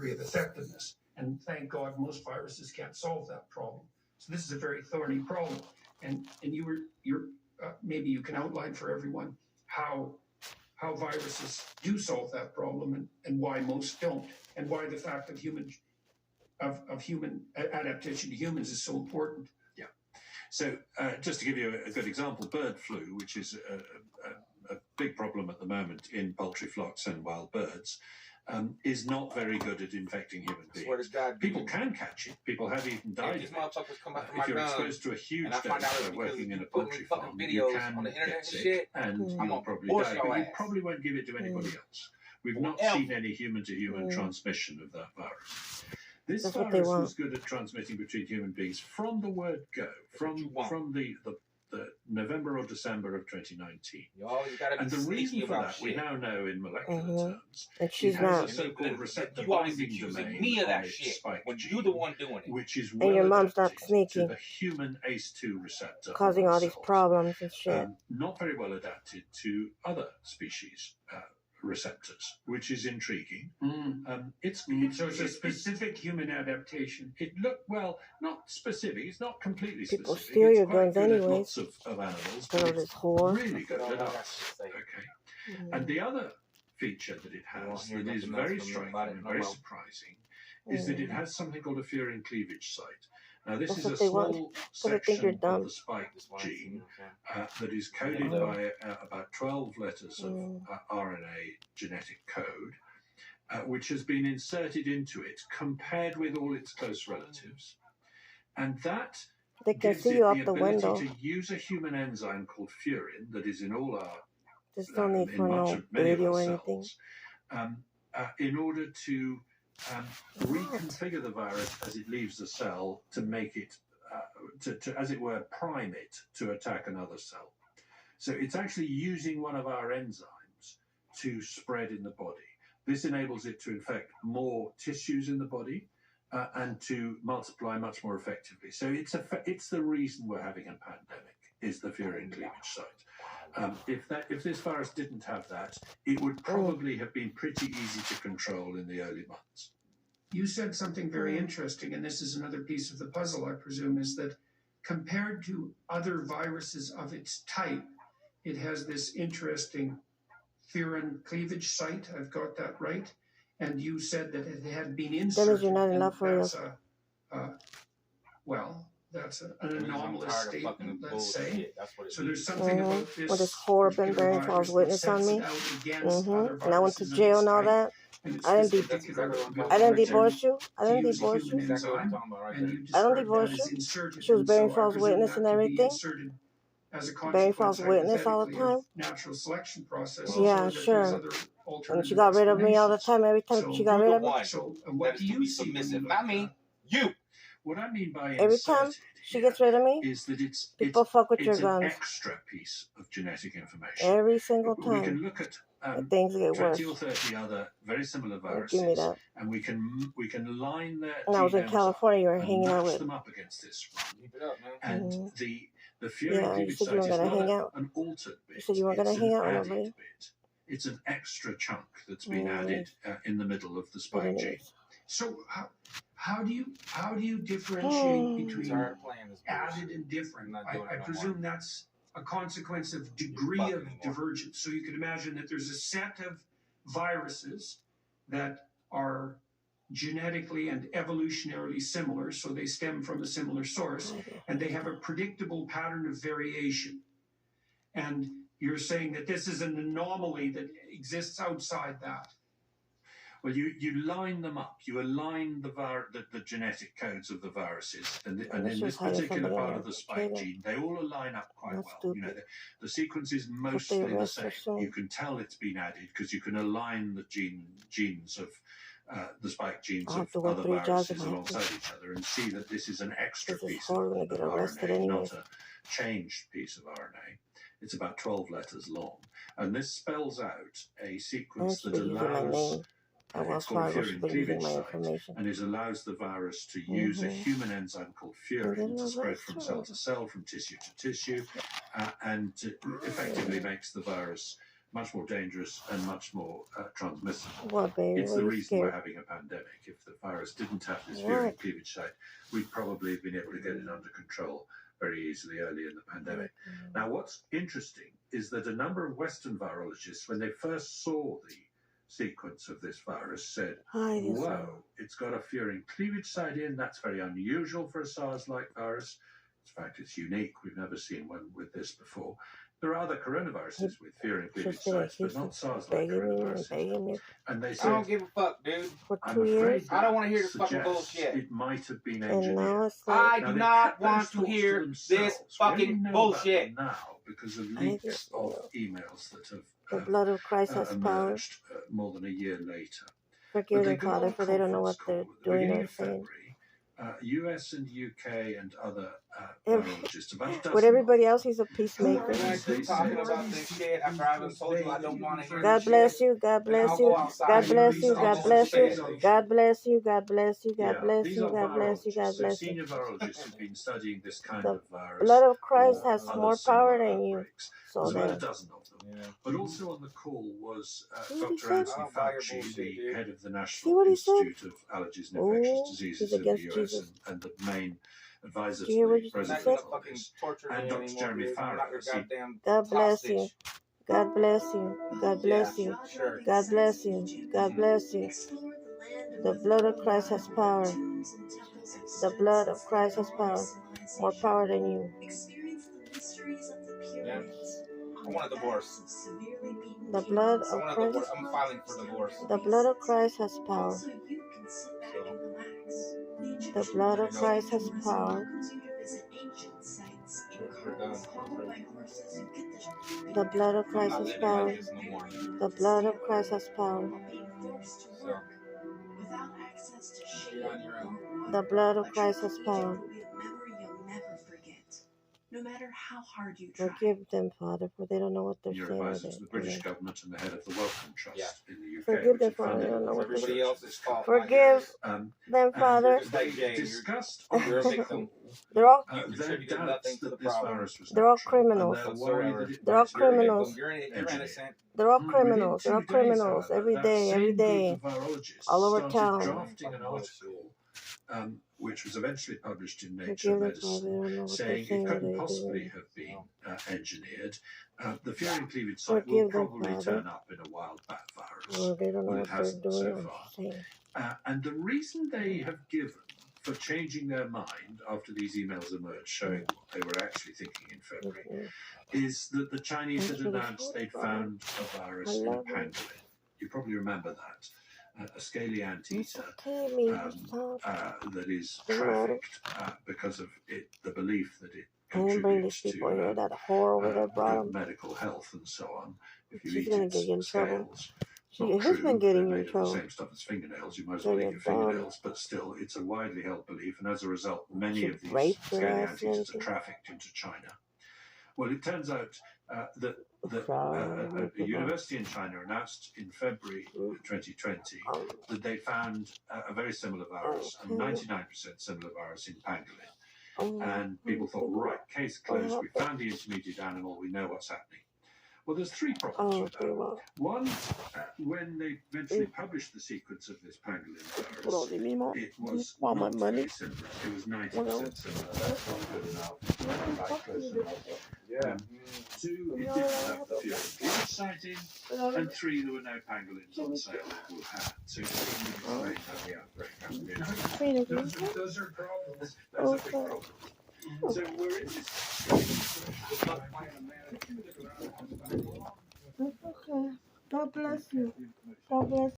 degree of effectiveness. And thank God most viruses can't solve that problem. So this is a very thorny problem. And maybe you can outline for everyone how viruses do solve that problem and why most don't, and why the fact of human adaptation to humans is so important. Yeah. So just to give you a good example, bird flu, which is a big problem at the moment in poultry flocks and wild birds, is not very good at infecting human beings. People can catch it. People have even died of it. If you're exposed to a huge dose working in a poultry farm, you can get sick and you'll probably die, but you probably won't give it to anybody else. We've not seen any human-to-human transmission of that virus. This virus was good at transmitting between human beings from the word go, from the November or December of 2019. And the reason for that, we now know in molecular terms, it has a so-called receptor binding domain on its spike gene, which is well adapted to the human ACE2 receptor, causing all these problems and shit. Not very well adapted to other species receptors, which is intriguing. So it's a specific human adaptation. Not specific. It's not completely People specific. steal It's your quite guns good at anyways. lots of animals, But but this it's whore. really good at us. Okay. And the other feature that it has that is very striking and very surprising is that it has something called a furin cleavage site. Now, this is a small section of the spike gene that is coded by about 12 letters of RNA genetic code, which has been inserted into it, compared with all its close relatives. And that gives it the ability to use a human enzyme called furin that is in all our There's no need for no video or anything. In order to reconfigure the virus as it leaves the cell to make it, to as it were, prime it to attack another cell. So it's actually using one of our enzymes to spread in the body. This enables it to infect more tissues in the body and to multiply much more effectively. So it's the reason we're having a pandemic, is the furin cleavage site. If this virus didn't have that, it would probably have been pretty easy to control in the early months. You said something very interesting, and this is another piece of the puzzle, I presume, is that compared to other viruses of its type, it has this interesting furin cleavage site. I've got that right. And you said that it had been inserted. You're not enough for that's that's an anomalous statement, let's say. So there's something about this. With this whore been bearing false witness on me. And I went to jail and all that. I didn't divorce you. I didn't divorce you. I don't divorce you. She was bearing false witness and everything. Bearing false witness all the time. Natural selection process. Yeah, sure. And she got rid of me all the time. Every time she got rid of me. So what do you see? Not me. You. What I mean by every time she gets rid of me, is that people fuck with your an guns. extra piece of genetic information. Every single time. We can look at things get worse. 20 or 30 other very similar viruses, give me that. And we can line their when I was in California, you were hanging out with them up against this one. Keep it up, man. And the furin cleavage site is not an altered bit. You said you weren't going to hang out with nobody. It's an extra chunk that's been added in the middle of the spike gene. So how do you differentiate between added and different? I presume that's a consequence of degree of divergence. So you could imagine that there's a set of viruses that are genetically and evolutionarily similar, so they stem from a similar source, and they have a predictable pattern of variation. And you're saying that this is an anomaly that exists outside that. Well, you line them up. You align the genetic codes of the viruses, and in this particular part of the spike gene, they all align up quite well. You know, the sequence is mostly the same. You can tell it's been added because you can align the genes of the spike genes of other viruses alongside each other and see that this is an extra piece of RNA, not a changed piece of RNA. It's about 12 letters long, and this spells out a sequence that allows. It's called furin cleavage site, and it allows the virus to use a human enzyme called furin to spread from cell to cell, from tissue to tissue, and effectively makes the virus much more dangerous and much more transmissible. What, baby? It's What the are you reason we're scared? having a pandemic. If the virus didn't have this What? furin cleavage site, we'd probably have been able to get it under control very easily early in the pandemic. Now, what's interesting is that a number of Western virologists, when they first saw the sequence of this virus, said, Ay, Dios mío. whoa, it's got a furin cleavage site in. That's very unusual for a SARS-like virus. In fact, it's unique. We've never seen one with this before. There are other coronaviruses with furin cleavage sites, but not SARS-like coronaviruses. And they I said, don't give a fuck, dude. For I'm 2 years. afraid I don't want to hear that this fucking suggests bullshit. it might have been And engineered. now it's I like, do Now, they not kept want those to thoughts hear themselves. this We only fucking know about bullshit. them now because of I leaks just of know. emails that have The blood of Christ has power. emerged more than a year later. Forgive But they them, go on Father, a for they don't know what conference they're call at the doing beginning or of saying. February. US and UK and other Every- virologists, about a dozen With everybody else, he's a We're peacemaker. gonna keep talking about this shit after I've told you I don't want to hear God this bless shit. you. God bless I'll you. go outside. God bless you. God bless you. Seriously. God bless you. God bless you. God Yeah, bless these you. are God bless you. God virologists. So bless you. senior virologists have been studying this kind The of virus. blood of Christ or has other more power similar than you. outbreaks. So There's about a then, dozen of them. Yeah. But also on the call was what he Dr. said? Anthony I don't buy your Fauci, bullshit, the dude. head of the See National what he said? Institute of Allergies and Infectious Oh, Diseases he's in the against US Jesus. and the main advisor Did you hear to what the you You're not president gonna said? on fucking this. torture me And Dr. anymore, Jeremy dude. I'm not your Farrar, goddamn God bless you. hostage. God bless you. God bless you. Sure. God bless you. God bless you. The blood of Christ has power. The blood of Christ has power. More power than you. Yeah. I want a divorce. The blood I of want a Christ. divorce. I'm filing for divorce. The blood of Christ has power. So, The blood of Christ has power. we're done. The blood of I'm Christ not has living power. like this no more. The blood of Christ has power. So, you're on your own. The blood of Christ has power. No matter how hard you try. Forgive them, Father, for they don't know what they're your saying. advisor to the British government and the head of the Wellcome Trust Yeah. in the UK, Forgive which them, had Father. funded They don't know what Everybody research of else's this fault. Forgive Um, them, and Father. they Like Jay, discussed You're a on this victim. call, They're all their contributed doubts nothing to the that this problem. virus was They're all not true, criminals. and their worry that it They're all might be criminals. You're innocent. They're all Within criminals. They're all 2 days, criminals. however, Every that day, every same day. group of virologists All over started town. drafting an article, which was eventually published in Nature Forgive them, Father. Medicine, They don't know what they're saying saying it or couldn't they're possibly doing. have been engineered. The furin cleavage site will Forgive them, probably Father. turn up in a wild bat virus. Or they don't know Well, it what they're hasn't doing so or far. saying. And the reason they have given for changing their mind after these emails emerged showing what they were actually thinking in February is that the Chinese had announced they'd found a virus in a pangolin. You probably remember that. A scaly anteater that is trafficked because of the belief that it I didn't bring these contributes people here. to That whore over there brought them. medical health and so on. If you She's eat gonna its get you in trouble. scales, Who's true, been getting they're you in made of the trouble? same stuff as fingernails. You might as well You're eat your dumb. fingernails, but still, it's a widely held belief, and as a result, many She of these raped your scaly ass and anteaters are everything? trafficked into China. Well, it turns out that Sorry, a university in China announced in February 2020 that they found a very similar virus, a 99% similar virus in pangolin. And people thought, right, case closed, we found the intermediate animal, we know what's happening. Well, there's 3 problems with that. One, when they eventually published the sequence of this pangolin virus, it was not very similar. It was 90% similar. That's not good enough. Right, close enough. Yeah. 2, it didn't have the furin cleavage site in. And 3, there were no pangolins on sale in Wuhan. So it doesn't explain how the outbreak happened. Those are problems. That's a big problem. So we're in this. Okay. God bless you. God bless